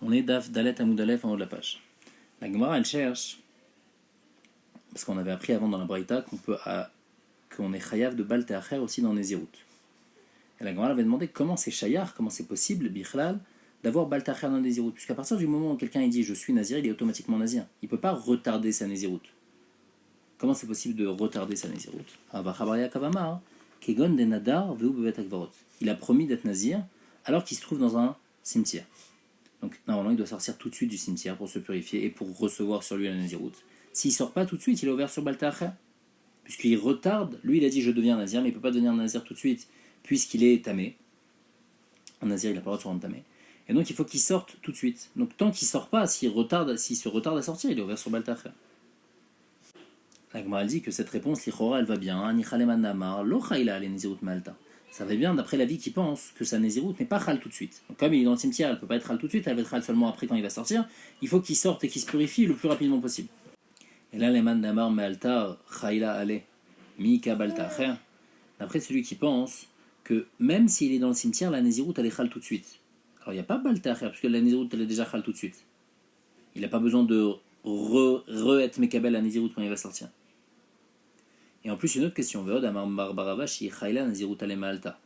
On est Daf Dalet Amoud Aleph en haut de la page. La Gemara, elle cherche, parce qu'on avait appris avant dans la Braïta qu'on est chayav de Bal Te'acher aussi dans Nézirut. Et la Gemara avait demandé comment c'est chayar, comment c'est possible, bichlal, d'avoir Bal Te'acher dans Nézirut. Puisqu'à partir du moment où quelqu'un dit je suis Nazir, il est automatiquement Nazir. Il ne peut pas retarder sa Nézirut. Comment c'est possible de retarder sa Nézirut? Il a promis d'être Nazir alors qu'il se trouve dans un cimetière. Donc normalement il doit sortir tout de suite du cimetière pour se purifier et pour recevoir sur lui la Nazirut. S'il ne sort pas tout de suite, il est ouvert sur Bal Te'acher. Puisqu'il retarde, lui il a dit je deviens Nazir, mais il ne peut pas devenir Nazir tout de suite, puisqu'il est tamé. Un Nazir il n'a pas le droit de se rendre tamé. Et donc il faut qu'il sorte tout de suite. Donc tant qu'il ne sort pas, s'il se retarde à sortir, il est ouvert sur Bal Te'acher. La Gemara dit que cette réponse, l'Ichora, elle va bien. Ça va bien d'après l'avis qui pense que sa Nézirut n'est pas chal tout de suite. Donc, comme il est dans le cimetière, elle ne peut pas être chal tout de suite, elle va être chal seulement après quand il va sortir. Il faut qu'il sorte et qu'il se purifie le plus rapidement possible. Et là, les man damar me'alta chayla ale mika bal te'acher. D'après celui qui pense que même s'il est dans le cimetière, la Nézirut elle est chal tout de suite. Alors il n'y a pas bal te'acher, puisque la Nézirut elle est déjà chal tout de suite. Il n'a pas besoin de re-être mekabel la Nézirut quand il va sortir. Et en plus, une autre question. Mar Baravashi, Chayla Nazirut Alema Alta.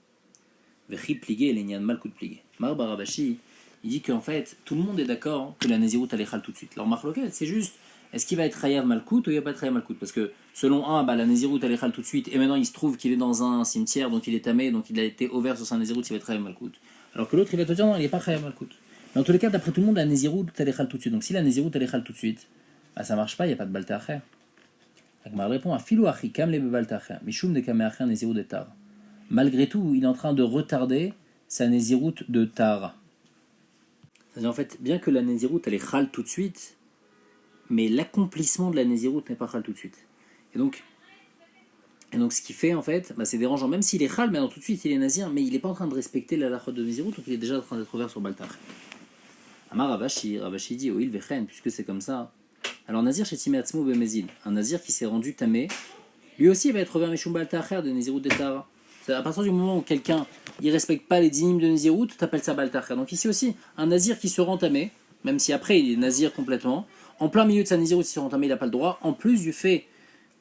Vechi pligé, Lenyan Malkout pligé. Mar Baravashi, il dit qu'en fait, tout le monde est d'accord que la Nazirut Alechal tout de suite. Alors, Marloket, c'est juste, est-ce qu'il va être Chayav Malkout ou il va pas être Chayav Malkout? Parce que, selon un, la Nazirut Alechal tout de suite, et maintenant il se trouve qu'il est dans un cimetière, donc il est tamé, donc il a été ouvert sur sa Nazirut, il va être Chayav Malkout. Alors que l'autre, il va te dire, non, il n'est pas Chayav Malkout. Mais en tous les cas, d'après tout le monde, la Nazirut Alechal tout de suite. Donc, si la Nazirut Alechal tout de suite, ça marche pas, il n'y a pas de Bal Te'acher. Agmar répond à Filou Achikam le Bal Te'acher, Mishum de Kameacher Nézirut de Tar. Malgré tout, il est en train de retarder sa Nézirut de Tar. C'est-à-dire en fait, bien que la Nézirut elle est chal tout de suite, mais l'accomplissement de la Nézirut n'est pas chal tout de suite. Et donc ce qui fait en fait, c'est dérangeant. Même s'il est chal, maintenant tout de suite il est nazir, mais il n'est pas en train de respecter la lachot de Nézirut, donc il est déjà en train d'être ouvert sur Bal Te'acher. Amar Ravashi dit Oil Vechen, puisque c'est comme ça. Alors Nazir chez Timeatzmo Bemezil, un Nazir qui s'est rendu tamé, lui aussi il va être ouvert Mishum Bal Te'acher de Nézirut de Tara. À partir du moment où quelqu'un ne respecte pas les dynimes de Nézirut, tu appelles ça Bal Te'acher. Donc ici aussi, un Nazir qui se rend tamé, même si après il est Nazir complètement, en plein milieu de sa Nézirut, s'il se rend tamé, il n'a pas le droit, en plus du fait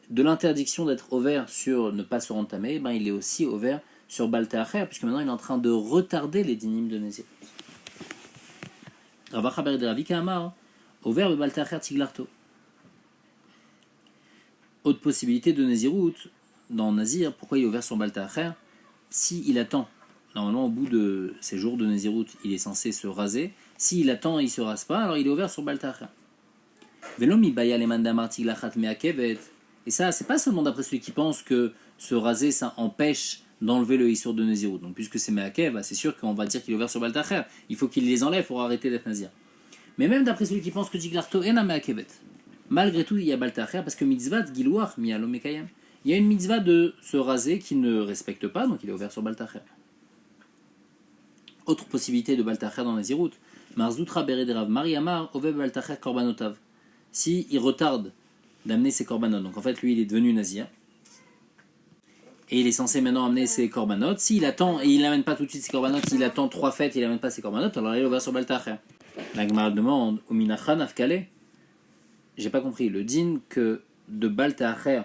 de l'interdiction d'être ouvert sur ne pas se rendre tamé, il est aussi ouvert sur Bal Te'acher, puisque maintenant il est en train de retarder les dynimes de Nézirut. Ravachaber de Ravika Amar, ouvert Bal Te'acher Tiglarto. Autre possibilité de Nézirut, dans Nazir, pourquoi il est ouvert sur Bal Te'acher? S'il attend, normalement au bout de ses jours de Nézirut, il est censé se raser. S'il attend et il ne se rase pas, alors il est ouvert sur Bal Te'acher. Et ça, c'est pas seulement d'après celui qui pense que se raser, ça empêche d'enlever le Issour de Nézirut. Donc puisque c'est Meakev, c'est sûr qu'on va dire qu'il est ouvert sur Bal Te'acher. Il faut qu'il les enlève pour arrêter d'être Nazir. Mais même d'après celui qui pense que Tiglarto est Meakevet. Malgré tout, il y a Bal Te'acher parce que mitzvah de Gilouach mi alom mekayem. Il y a une mitzvah de se raser qui ne respecte pas, donc il est ouvert sur Bal Te'acher. Autre possibilité de Bal Te'acher dans Nézirut, Marzoutra Berederav Mariamar Ove Bal Te'acher Korbanotav. Si il retarde d'amener ses korbanot, donc en fait lui il est devenu Nazir, et il est censé maintenant amener ses korbanot. S'il attend et il n'amène pas tout de suite ses korbanot, s'il attend 3 fêtes et il n'amène pas ses korbanot, alors il est ouvert sur Bal Te'acher. La Gemara demande Uminachan Afkale. J'ai pas compris, le din que de Bal Te'acher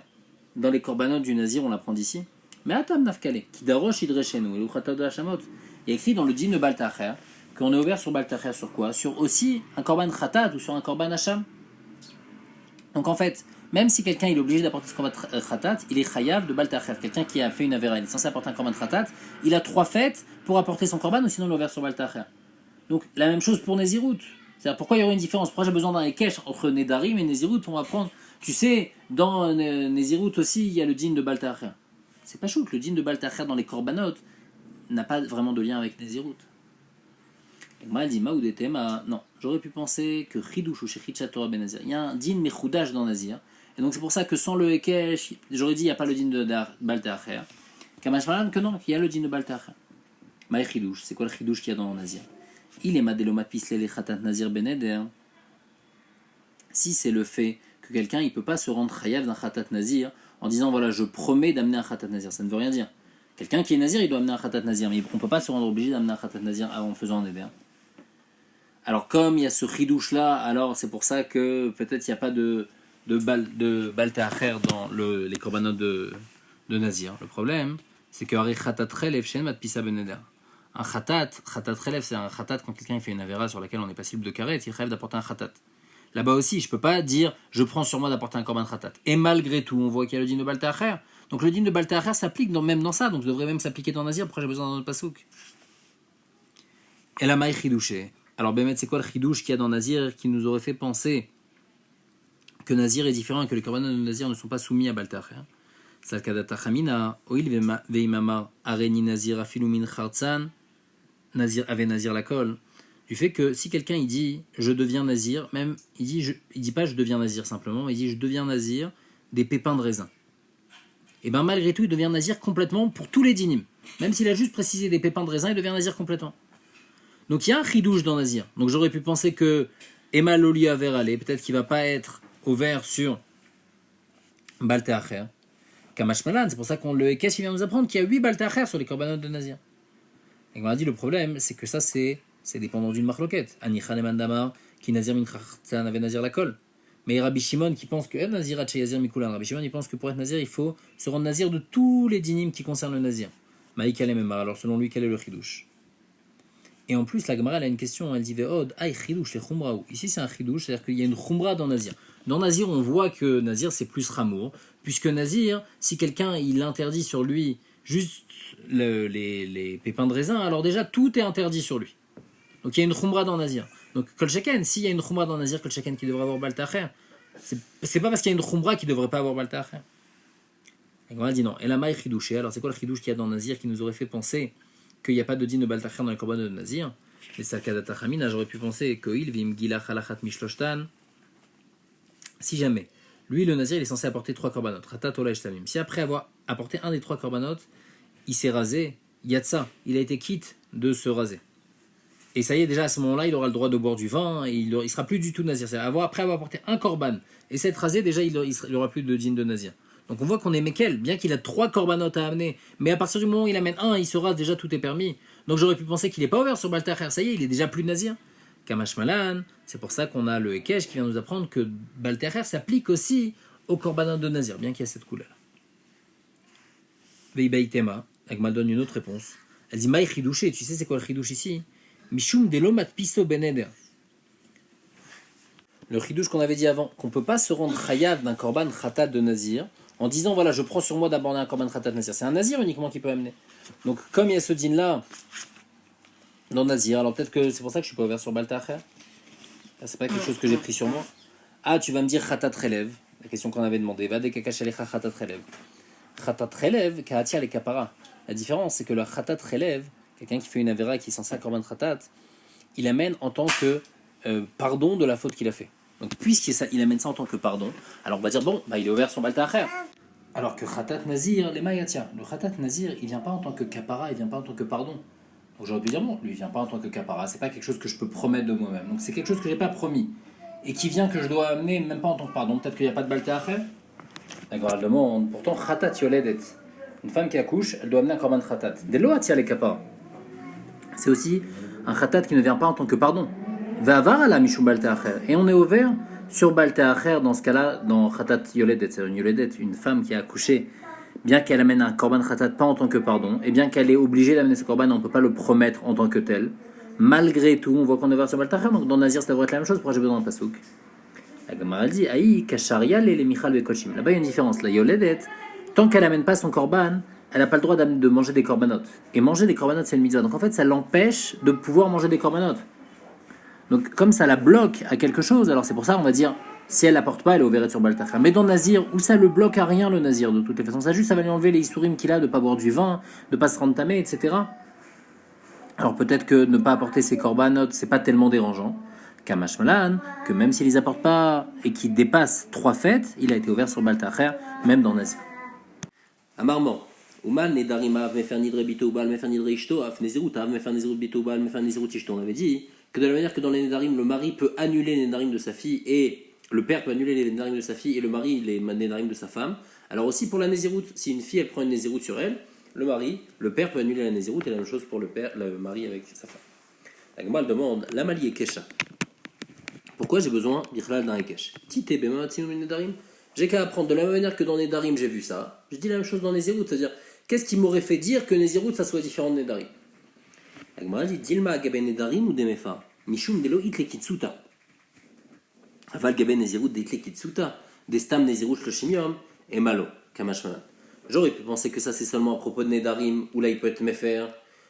dans les korbanot du Nazir, on l'apprend d'ici. Mais Atam Nafkale, qui darosh idreshenu, et l'uchatav de Hashamot. Il y a écrit dans le din de Bal Te'acher qu'on est ouvert sur Bal Te'acher sur quoi? Sur aussi un korban khatat ou sur un korban hacham. Donc en fait, même si quelqu'un il est obligé d'apporter ce korban khatat, il est chayav de Bal Te'acher. Quelqu'un qui a fait une avéra, il est censé apporter un korban khatat, il a 3 fêtes pour apporter son korban, ou sinon il est ouvert sur Bal Te'acher. Donc la même chose pour Nézirut. C'est-à-dire pourquoi il y aurait une différence? Pourquoi j'ai besoin d'un Ekesh entre Nedarim et Nézirut pour m'apprendre? Tu sais, dans Nézirut aussi, il y a le din de Bal Te'acher. C'est pas chaud que le din de Bal Te'acher dans les korbanot n'a pas vraiment de lien avec Nézirut. Moi, elle dit Maoudetema. Non, j'aurais pu penser que Chidush ou chez Torah ben Nazir. Il y a un din Mechoudash dans Nazir. Et donc c'est pour ça que sans le Ekesh, j'aurais dit il n'y a pas le din de Bal Te'acher. Kamashmalan que non, qu'il y a le din de Bal Te'acher. Maï Chidush, c'est quoi le Chidush qu'il y a dans Nazir? Il est madelomat pisle les khatat nazir beneder. Si c'est le fait que quelqu'un il peut pas se rendre chayav d'un khatat nazir en disant voilà je promets d'amener un khatat nazir, ça ne veut rien dire. Quelqu'un qui est nazir il doit amener un khatat nazir, mais on peut pas se rendre obligé d'amener un khatat nazir en faisant un éder. Alors comme il y a ce chidouche-là, alors c'est pour ça que peut-être il n'y a pas de baltéacher dans les korbanot de Nazir. Le problème, c'est que Hari Khatat Chelev Shen Mat Pisa Beneder. Un khatat Chelev, c'est un khatat quand quelqu'un fait une avéra sur laquelle on est passible de karet, il rêve d'apporter un khatat. Là-bas aussi, je ne peux pas dire je prends sur moi d'apporter un korban khatat. Et malgré tout, on voit qu'il y a le din de baltéacher. Donc le din de baltéacher s'applique même dans ça, donc ça devrait même s'appliquer dans Nazir. Pourquoi j'ai besoin d'un autre pasouk? Et la maï chidouché. Alors Bémet, c'est quoi le chidouche qu'il y a dans Nazir qui nous aurait fait penser que Nazir est différent et que les korbanot de Nazir ne sont pas soumis à baltéacher? Salkadata chamina, oil veimamar areni Nazir afilu min chartzan, Nazir ave Nazir la kol. Du fait que si quelqu'un il dit je deviens nazir, même il dit pas je deviens nazir simplement, il dit je deviens nazir des pépins de raisin. Et bien malgré tout il devient nazir complètement pour tous les dinim. Même s'il a juste précisé des pépins de raisin, il devient nazir complètement. Donc il y a un chidouche dans nazir. Donc j'aurais pu penser que Emma Loli a veralé, peut-être qu'il va pas être au vert sur baltéacher. Kamash Malan, c'est pour ça qu'on le Hekesh vient nous apprendre qu'il y a 8 baltéacher sur les korbanot de nazir. Et on a dit le problème, c'est que ça c'est dépendant d'une marloquette. Anichan et Mandamar, qui nazir min khartzan avait nazir la colle. Mais Rabbi Shimon qui pense que nazir atche yazir mikulan. Rabbi Shimon il pense que pour être nazir, il faut se rendre nazir de tous les dinim qui concernent le nazir. Maïk memar. Alors selon lui, quel est le chidouche? Et en plus, la Gemara elle a une question, elle dit ve'od ay chidouche le chumraou. Ici c'est un chidouche, c'est-à-dire qu'il y a une chumra dans nazir. Dans nazir, on voit que nazir c'est plus ramour, puisque nazir, si quelqu'un il interdit sur lui juste les pépins de raisin, alors déjà tout est interdit sur lui. Donc il y a une khumra dans Nazir. Donc Kol Sheken, s'il y a une khumra dans Nazir, Kol Sheken qui devrait avoir baltéacher, c'est pas parce qu'il y a une khumra qui devrait pas avoir baltéacher. Et on a dit non. Et la maï chidouché. Alors c'est quoi le chidouche qu'il y a dans Nazir qui nous aurait fait penser qu'il n'y a pas de din de baltéacher dans les korbanot de Nazir? Et Salkadata chamina, j'aurais pu penser que il vim gilach halachat mishloshtan. Si jamais, lui le Nazir il est censé apporter 3 korbanot, ratat ola shlamim. Si après avoir apporté un des 3 korbanot, il s'est rasé, yatsa, il a été quitte de se raser. Et ça y est, déjà à ce moment-là, il aura le droit de boire du vin, et il ne sera plus du tout nazir. Après avoir apporté un korban et s'être rasé, déjà il n'aura plus de din de nazir. Donc on voit qu'on est Mekel, bien qu'il a 3 korbanot à amener, mais à partir du moment où il amène un, il se rase, déjà tout est permis. Donc j'aurais pu penser qu'il n'est pas ouvert sur baltéacher, ça y est, il est déjà plus nazir. Kamash Malan, c'est pour ça qu'on a le Hekesh qui vient nous apprendre que baltéacher s'applique aussi au korbanot de nazir, bien qu'il y ait cette couleur. Veibaïtema, Agma donne une autre réponse. Elle dit Maï chidouché, tu sais c'est quoi le chidouche ici? Mishum delomat piso beneder. Le chidouche qu'on avait dit avant, qu'on ne peut pas se rendre chayav d'un korban khatat de nazir en disant voilà, je prends sur moi d'aborder un korban khatat de nazir. C'est un nazir uniquement qui peut amener. Donc, comme il y a ce din là dans nazir, alors peut-être que c'est pour ça que je suis pas ouvert sur baltéacher. C'est pas quelque chose que j'ai pris sur moi. Ah, tu vas me dire khatat chelev, la question qu'on avait demandé. Va de kakashalecha khatat chelev. Khatat chelev, kaatia les kapara. La différence, c'est que le khatat chelev, quelqu'un qui fait une avéra qui est censé un korban khatat, il amène en tant que pardon de la faute qu'il a fait. Donc puisqu'il amène ça en tant que pardon, alors on va dire bon, il est ouvert sur baltéacher. Alors que khatat nazir, les mayatia, le khatat nazir, il vient pas en tant que kapara, il vient pas en tant que pardon. Donc j'aurais pu dire bon, lui il vient pas en tant que kapara, c'est pas quelque chose que je peux promettre de moi-même. Donc c'est quelque chose que j'ai pas promis et qui vient que je dois amener même pas en tant que pardon. Peut-être qu'il n'y a pas de baltéacher. D'accord, elle demande pourtant khatat yoledet. Une femme qui accouche, elle doit amener un korban khatat. Delo atia les kapara. C'est aussi un khatat qui ne vient pas en tant que pardon. Va avoir à la mishum baltéacher. Et on est ouvert sur baltéacher dans ce cas-là, dans khatat yoledet, c'est une yoledet, une femme qui a accouché, bien qu'elle amène un korban khatat pas en tant que pardon, et bien qu'elle est obligée d'amener ce korban, on ne peut pas le promettre en tant que tel. Malgré tout, on voit qu'on est ouvert sur baltéacher, donc dans Nazir ça devrait être la même chose, pourquoi j'ai besoin d'un pasouk? La Gemara dit, aïe, kasharia les michal vekochim. Là-bas il y a une différence, la yoledet, tant qu'elle amène pas son korban, elle n'a pas le droit de manger des corbanotes. Et manger des corbanotes, c'est une mitzvah. Donc en fait, ça l'empêche de pouvoir manger des corbanotes. Donc comme ça la bloque à quelque chose, alors c'est pour ça on va dire, si elle n'apporte pas, elle est ouverte sur baltéacher. Mais dans Nazir, où ça le bloque à rien le Nazir, de toutes les façons, ça va lui enlever les issourim qu'il a de ne pas boire du vin, de ne pas se rendre tamé, etc. Alors peut-être que ne pas apporter ses corbanotes, c'est pas tellement dérangeant. Kamash Malan, que même s'il les apporte pas et qu'il dépasse 3 fêtes, il a été ouvert sur baltéacher, même dans Nazir. Amarman. Uman nedarima mefer nidre bito bal mefer nidre ishto af nezerut av mefer nezerut bito bal mefer nezerut ishto. On avait dit que de la manière que dans les nedarim, le mari peut annuler les nedarim de sa fille et le père peut annuler les nedarim de sa fille et le mari les nedarim de sa femme. Alors aussi pour la nezerut, si une fille elle prend une nezerut sur elle, le père peut annuler la nezerut et la même chose pour le mari avec sa femme. La Gemara demande, la mali Ekesha. Pourquoi j'ai besoin d'Ichlal d'un Ekesh? Tite bema tzinu nedarim. J'ai qu'à apprendre de la même manière que dans Nedarim j'ai vu ça. Je dis la même chose dans Nézirut, c'est-à-dire, qu'est-ce qui m'aurait fait dire que Nézirut ça soit différent de Nedarim? La Gemara dit, Dilma gabe Nedarim ou demefa. Mishum delo itle kitsuta. Aval gabe Nézirut de itle kitsuta. Destam Nézirut shloshimium et malo. Kamashmanan. J'aurais pu penser que ça c'est seulement à propos de Nedarim, où là il peut être méfer.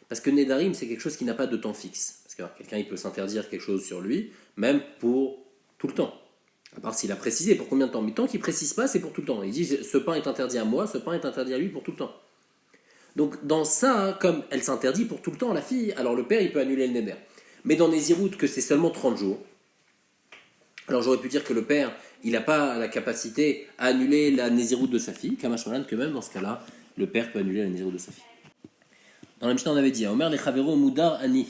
Parce que Nedarim c'est quelque chose qui n'a pas de temps fixe. Parce que quelqu'un il peut s'interdire quelque chose sur lui, même pour tout le temps. À part s'il a précisé pour combien de temps. Mais tant qu'il ne précise pas, c'est pour tout le temps. Il dit ce pain est interdit à moi, ce pain est interdit à lui pour tout le temps. Donc dans ça, comme elle s'interdit pour tout le temps, la fille, alors le père il peut annuler le neder. Mais dans Nézirut, que c'est seulement 30 jours, alors j'aurais pu dire que le père, il n'a pas la capacité à annuler la Nézirut de sa fille, Kamashmalan, que même dans ce cas-là, le père peut annuler la Nézirut de sa fille. Dans la Mishnah, on avait dit, Omer le Chavero Mudar Ani.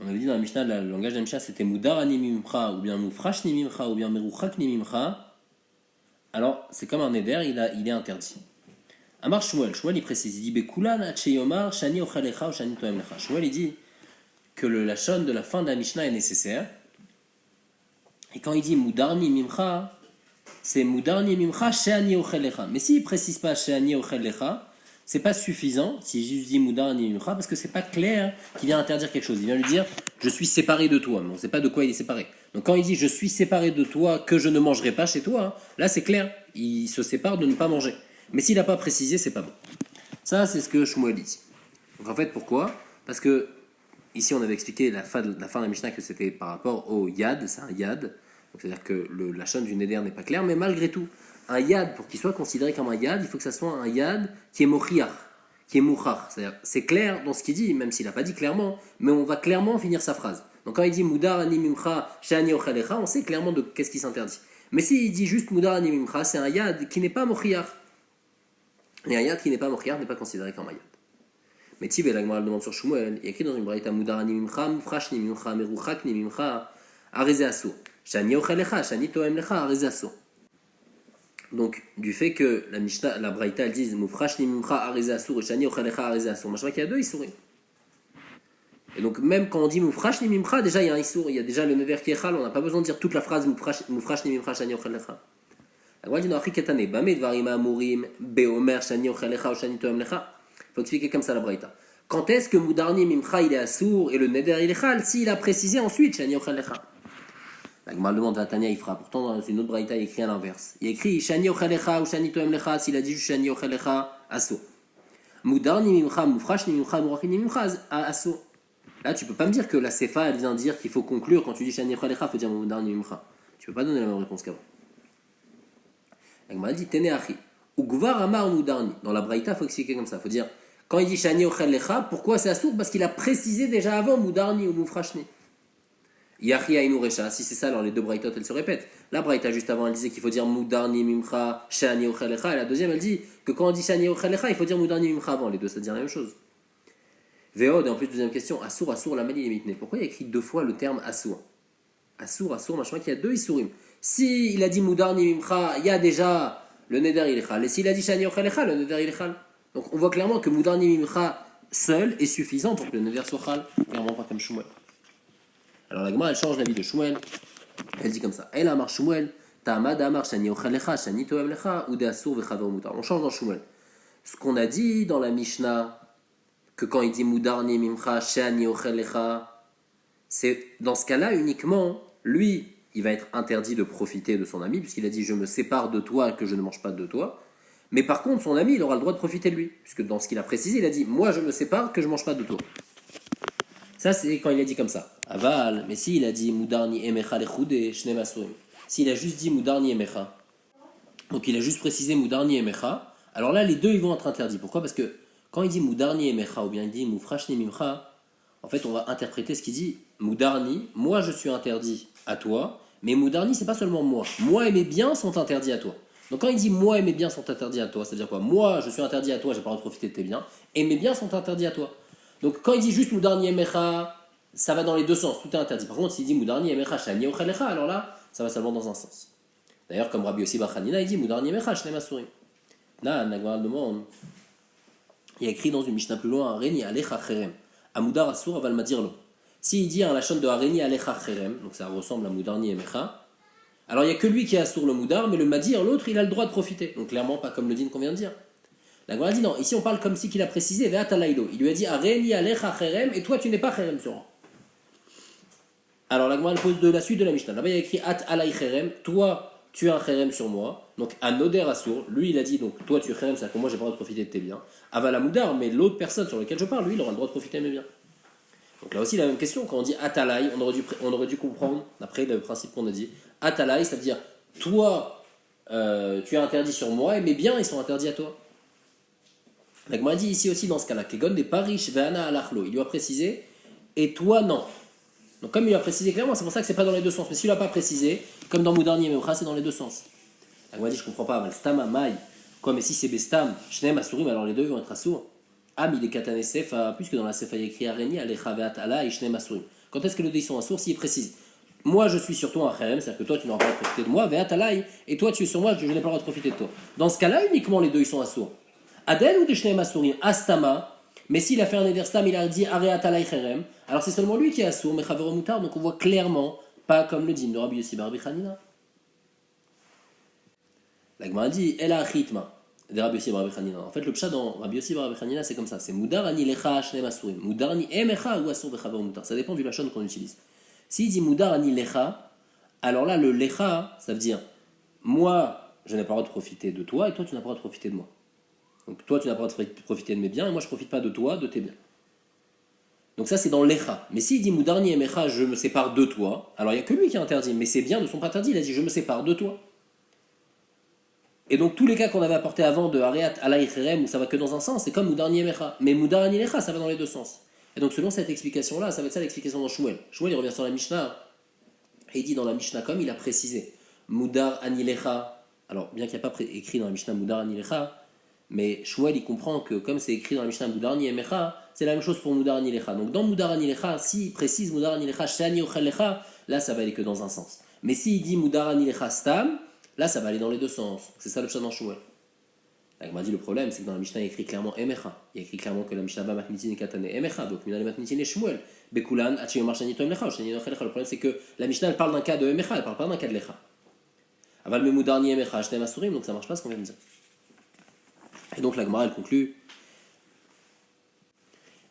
On avait dit dans la Mishnah, le langage de la Mishnah, c'était Mudar Ani Mimcha, ou bien Mufrash Ni Mimcha, ou bien Meruchak Ni Mimcha. Alors, c'est comme un neder, il est interdit. Amar Shmuel, il précise, il dit Bekulan Acheyomar Shani Ochalecha ou Shani Toem Lecha. Shmuel, il dit que le lachon de la fin de la Mishnah est nécessaire. Et quand il dit Mudarni Mimcha, c'est Mudarni Mimcha Shani Ochalecha. Mais s'il ne précise pas Shani Ochalecha, c'est pas suffisant si juste dit Mudarni Mimcha, parce que c'est pas clair qu'il vient interdire quelque chose. Il vient lui dire je suis séparé de toi, mais on ne sait pas de quoi il est séparé. Donc quand il dit je suis séparé de toi, que je ne mangerai pas chez toi, là c'est clair, il se sépare de ne pas manger. Mais s'il n'a pas précisé, c'est pas bon. Ça, c'est ce que Shmuel dit. Donc en fait, pourquoi? Parce que ici, on avait expliqué la fin de la Mishnah que c'était par rapport au yad, c'est un yad. Donc c'est-à-dire que la chaîne du neder n'est pas claire, mais malgré tout, un yad, pour qu'il soit considéré comme un yad, il faut que ça soit un yad qui est mochiach, qui est mouchar. C'est-à-dire, c'est clair dans ce qu'il dit, même s'il n'a pas dit clairement, mais on va clairement finir sa phrase. Donc quand il dit mudar ani mimcha shani ochalecha, on sait clairement de qu'est-ce qui s'interdit. Mais s'il dit juste mudar ani mimcha, c'est un yad qui n'est pas mochiach. Et un yad qui n'est pas mochiach n'est pas considéré comme un yad. Mais Tib et la Gemara demande sur Shmuel, il y a écrit dans une braïta mudar ani mimcha, mufrash ni mimcha, meruchak ni mimcha, areze asur. Shani ochalecha, shani toem lecha, areze asur. Donc, du fait que la Mishnah, la Braïta, elle dise Mufrash ni mimcha areze asur et shani ochalecha areze asur, machin qu'il y a deux isurim. Et donc, même quand on dit Mufrash ni mimcha, déjà il y a un isur, il y a déjà le neder qui est chal, on n'a pas besoin de dire toute la phrase Mufrash ni mimcha shani ochalecha. La Gemara dit no achri ketane, bame dvarim amurim beomer shani ochalecha ou shani toem lecha. Il faut expliquer comme ça la Braïta. Quand est-ce que Mudarni mimcha il est asur et le neder il est chal? S'il a précisé ensuite shani ochalecha. La Gemara demande à Tania, il fera. Pourtant, dans une autre braïta, il écrit à l'inverse. Il écrit Shani ochalecha ou Shani toem lecha. S'il a dit juste Shani ochalecha, asso. Mudar ni mimcha, mufrash ni mimcha, muraki ni mimcha, asso. Là, tu peux pas me dire que la Sefa, elle vient dire qu'il faut conclure quand tu dis Shani ochalecha, il faut dire Mudar ni mimcha. Tu peux pas donner la même réponse qu'avant. La Gemara dit Tene achi. Ugvar amar mudarni. Dans la braïta, il faut expliquer comme ça. Il faut dire, quand il dit Shani ochalecha, pourquoi c'est assour? Parce qu'il a précisé déjà avant Mudarni ou mufrashni. Yachia Inurecha, si c'est ça, alors les deux braïtot elles se répètent. La braïta juste avant elle disait qu'il faut dire Mudarni Mimcha, Shani Ochalecha, et la deuxième elle dit que quand on dit Shani Ochalecha, il faut dire Mudarni Mimcha avant, les deux ça dit la même chose. Véod, et en plus deuxième question, Assour, Assour, la mali limitne. Pourquoi il y a écrit deux fois le terme Assour? Assour, Assour, machin, qu'il y a deux Isurim. Si il a dit Mudarni Mimcha, il y a déjà le Neder il est chal, et s'il a dit Shani Ochalecha, le Neder il est chal. Donc on voit clairement que Mudarni Mimcha seul est suffisant pour que le Neder soit chal, clairement pas comme Shmuel. Alors la Gemara elle change l'avis de Shmuel. Elle dit comme ça. Elle amar Shmuel, ta'amad amar shani ochalecha, shani toem lecha, ou de asur vechaver mutar. On change dans Shmuel. Ce qu'on a dit dans la Mishnah, que quand il dit mudarni mimcha, shani ochalecha, c'est dans ce cas-là uniquement, lui, il va être interdit de profiter de son ami, puisqu'il a dit je me sépare de toi, que je ne mange pas de toi. Mais par contre, son ami, il aura le droit de profiter de lui. Puisque dans ce qu'il a précisé, il a dit moi je me sépare, que je ne mange pas de toi. Ça, c'est quand il a dit comme ça. Aval, mais s'il a dit Mudarni emecha lechude shne masurim. S'il a juste dit Mudarni emecha, donc il a juste précisé Mudarni emecha, alors là, les deux, ils vont être interdits. Pourquoi? Parce que quand il dit Mudarni emecha, ou bien il dit Mufrashni mimcha, en fait, on va interpréter ce qu'il dit Mudarni, moi je suis interdit à toi, mais Mudarni, c'est pas seulement moi. Moi et mes biens sont interdits à toi. Donc quand il dit moi et mes biens sont interdits à toi, c'est-à-dire quoi? Moi, je suis interdit à toi, j'ai pas le droit de profiter de tes biens, et mes biens sont interdits à toi. Donc quand il dit juste Mudarni emecha, ça va dans les deux sens, tout est interdit. Par contre, s'il dit Mudarni emecha shani ochalecha, alors là, ça va seulement dans un sens. D'ailleurs, comme Rabbi Yossi bar Hanina, il dit Mudarni emecha shne masurim. Là, la Gemara demande, il y a écrit dans une Mishnah plus loin, Reni alecha cherem, amudar asur aval madirlo. S'il dit un lachon de Hareni Alecha Cherem, donc ça ressemble à Moudarni et Mecha, alors il n'y a que lui qui est assour le Moudar, mais le Madir, l'autre, il a le droit de profiter. Donc clairement, pas comme le din qu'on vient de dire. La Gemara dit non, ici on parle comme si qu'il a précisé Ve'atalaïlo. Il lui a dit Hareni Alecha Cherem, et toi tu n'es pas Cherem sur moi. Alors la Gemara pose de la suite de la Mishnah. Là-bas il y a écrit At alay Cherem, toi tu es un Cherem sur moi. Donc un Oder assour, lui il a dit donc toi tu es Cherem, c'est-à-dire que moi j'ai pas le droit de profiter de tes biens. Avala Moudar, mais l'autre personne sur laquelle je parle, lui il aura le droit de profiter de mes biens. Donc là aussi la même question, quand on dit Atalai, on aurait dû comprendre, d'après le principe qu'on a dit, Atalai, ça veut dire toi tu es interdit sur moi et mes biens ils sont interdits à toi. La Gemara dit ici aussi dans ce cas-là, Kegon des Parish Ve'ana Alachlo, il lui a précisé, et toi non. Donc comme il a précisé clairement, c'est pour ça que c'est pas dans les deux sens. Mais s'il n'a pas précisé, comme dans Moudarni et Memcha, c'est dans les deux sens. La Gemara dit je comprends pas, mais Stama Maï, quoi, mais si c'est Bestam, Shneem Asurim, alors les deux vont être assourds. Il est Katane Sefa, puisque dans la Sefa il y a écrit Areni, Alecha Ve'atala et Shneem Asurim. Quand est-ce que les deux sont assourds? S'il précise. Moi je suis sur toi un Cherem, c'est-à-dire que toi tu n'auras pas le droit de profiter de moi, Ve'atala, et toi tu es sur moi, je n'ai pas le droit de profiter de toi. Dans ce cas-là, uniquement les deux ils sont assourds. Adel ou de Shneem Asurim, Astama. Mais s'il a fait un Ederstam, il a dit Areatalai Cherem, alors c'est seulement lui qui est assourd, mais Chavero Moutar, donc on voit clairement, pas comme le din de Rabbi Yossi bar Rabbi Chanina. La Gemara dit Ela Achitma de Rabbi Yossi bar Rabbi Chanina. En fait, le pshat dans Rabbi Yossi bar Rabbi Chanina, c'est comme ça c'est Moudar ani lecha shneim asurim, Moudar ani emecha ou assour Chavero Moutar. Ça dépend du lachon qu'on utilise. S'il dit Moudar ani lecha, alors là, le lecha, ça veut dire moi, je n'ai pas le droit de profiter de toi, et toi, tu n'as pas le droit de profiter de moi. Donc toi, tu n'as pas le droit de profiter de mes biens, et moi, je ne profite pas de toi, de tes biens. Donc ça, c'est dans l'Echa. Mais s'il dit Moudarni et Mecha, je me sépare de toi, alors il n'y a que lui qui est interdit, mais ses biens ne sont pas interdits, il a dit je me sépare de toi. Et donc tous les cas qu'on avait apportés avant de Hareat Alay Cherem, où ça va que dans un sens, c'est comme Moudarni et Mecha. Mais Moudarni et Lecha, ça va dans les deux sens. Et donc selon cette explication-là, ça va être ça l'explication dans Shmuel. Shmuel, il revient sur la Mishnah, et il dit dans la Mishnah comme il a précisé Moudar Anilecha. Alors, bien qu'il n'y a pas écrit dans la Mishnah Moudar Anilecha, mais Shmuel il comprend que comme c'est écrit dans la Mishnah Moudar Anilecha, c'est la même chose pour Moudar Anilecha. Donc dans Moudar Anilecha, s'il précise Moudar Anilecha, Shani Ochel Lecha, là ça va aller que dans un sens. Mais s'il dit Moudar Anilecha Stam, là ça va aller dans les deux sens. C'est ça le pshat dans Shmuel. Il m'a dit le problème, c'est que dans la Mishnah il y a écrit clairement Emecha. Il y a écrit clairement que la Mishnah va Matnitin et Katane Emecha. Donc Minal Matnitin et Shmuel. Bekulan, Achiyomar Shani Toem Lecha, Shani Ochel Lecha. Le problème c'est que la Mishnah elle parle d'un cas de Emecha, elle parle pas d'un cas de Lecha. Aval me Moudarni Emecha, Shneim Asurim, donc ça marche pas ce qu'on vient de dire. Et donc la Gemara elle conclut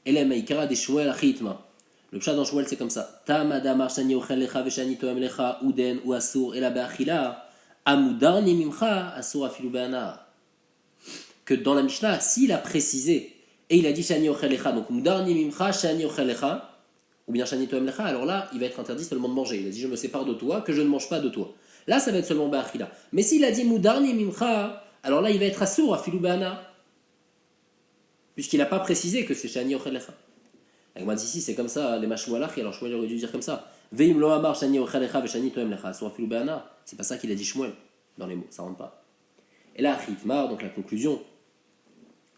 Elem Eikara des Shmuel Achitma. Le pshat dans Shmuel c'est comme ça. Tam Adamar Shani Ochel Lecha Veshani Toem Lecha Uden ou Asur Ela Beachila Amudarni Mimcha Asur Afilu Be'ana. Que dans la Mishnah, s'il a précisé et il a dit Shani Ochel Lecha, donc Mudarni Mimcha Shani Ochel Lecha, ou bien Shani Toem Lecha, alors là il va être interdit seulement de manger. Il a dit je me sépare de toi, que je ne mange pas de toi. Là ça va être seulement Be'achila. Mais s'il a dit Mudarni Mimcha, alors là il va être Asur Afilu Be'ana, puisqu'il n'a pas précisé que c'est Shani Ochel Lecha. La Gemara dit ici c'est comme ça, les Mashmualach, alors Shmuel aurait dû dire comme ça. Veim lo amar Shani Ochel Lecha ve Shani Toem Lecha, Asur Afilu Be'ana. C'est pas ça qu'il a dit Shmuel dans les mots, ça rentre pas. Et là, Chitmar, donc la conclusion,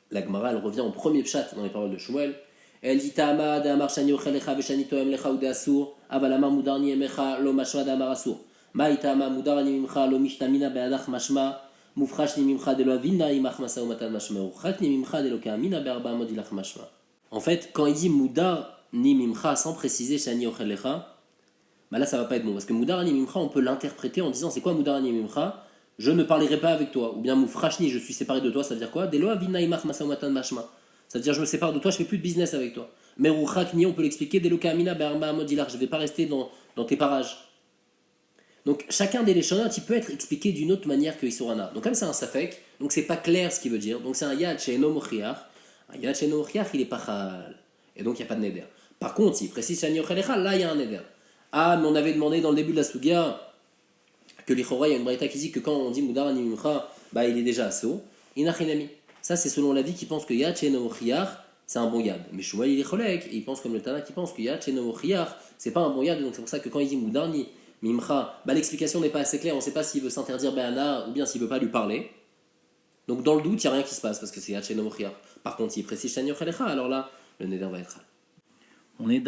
la Gemara elle revient au premier pshat dans les paroles de Shmuel. Elle dit Ta'ama d'amar shani ochel lecha veshani toem lecha ou de'asur, aval amar mudarni emecha lo mashma d'amar asur. Ma'i ta'ama mudarni mimcha lo mishtamina be'adach mashma, mufrashni mimcha de lo avinna imach masa ou matan mashma, uchakni mimcha de lo ka'amina be'arba modilach mashma. En fait, quand il dit mudar ni mimcha sans préciser shani ochel lecha, bah là ça va pas être bon, parce que mudar ni mimcha on peut l'interpréter en disant c'est quoi mudar ni mimcha? Je ne parlerai pas avec toi, ou bien moufrashni, je suis séparé de toi, ça veut dire quoi? Delo avina imach masaumatan mashma. Ça veut dire je me sépare de toi, je fais plus de business avec toi. Mais ruchakni, on peut l'expliquer, delo kamina be'arba modilar, je vais pas rester dans tes parages. Donc chacun des léchonot, il peut être expliqué d'une autre manière que Isurana. Donc comme c'est un safek, donc c'est pas clair ce qu'il veut dire. Donc c'est un yad she'eno mochiach. Un yad she'eno mochiach, il est pas chal. Et donc il n'y a pas de neder. Par contre, s'il précise shani ochel lecha, là il y a un neder. Ah, mais on avait demandé dans le début de la sugia que l'Ichora, il y a une braïta qui dit que quand on dit Moudar Animimcha, bah il est déjà assaut. Inachinami. Ça, c'est selon l'avis qui pense que Yad Sheno Chiach, c'est un bon Yad. Mais Shmuel, il est Cholek, et il pense comme le Tana qui pense que Yad Sheno Chiach, c'est pas un bon Yad. Donc c'est pour ça que quand il dit Moudar Mimcha, bah l'explication n'est pas assez claire. On ne sait pas s'il veut s'interdire Be'ana ou bien s'il veut pas lui parler. Donc dans le doute, il n'y a rien qui se passe parce que c'est Yad Sheno Chiach. Par contre, s'il précise Shani Ochel Lecha, alors là, le Neder va être. On est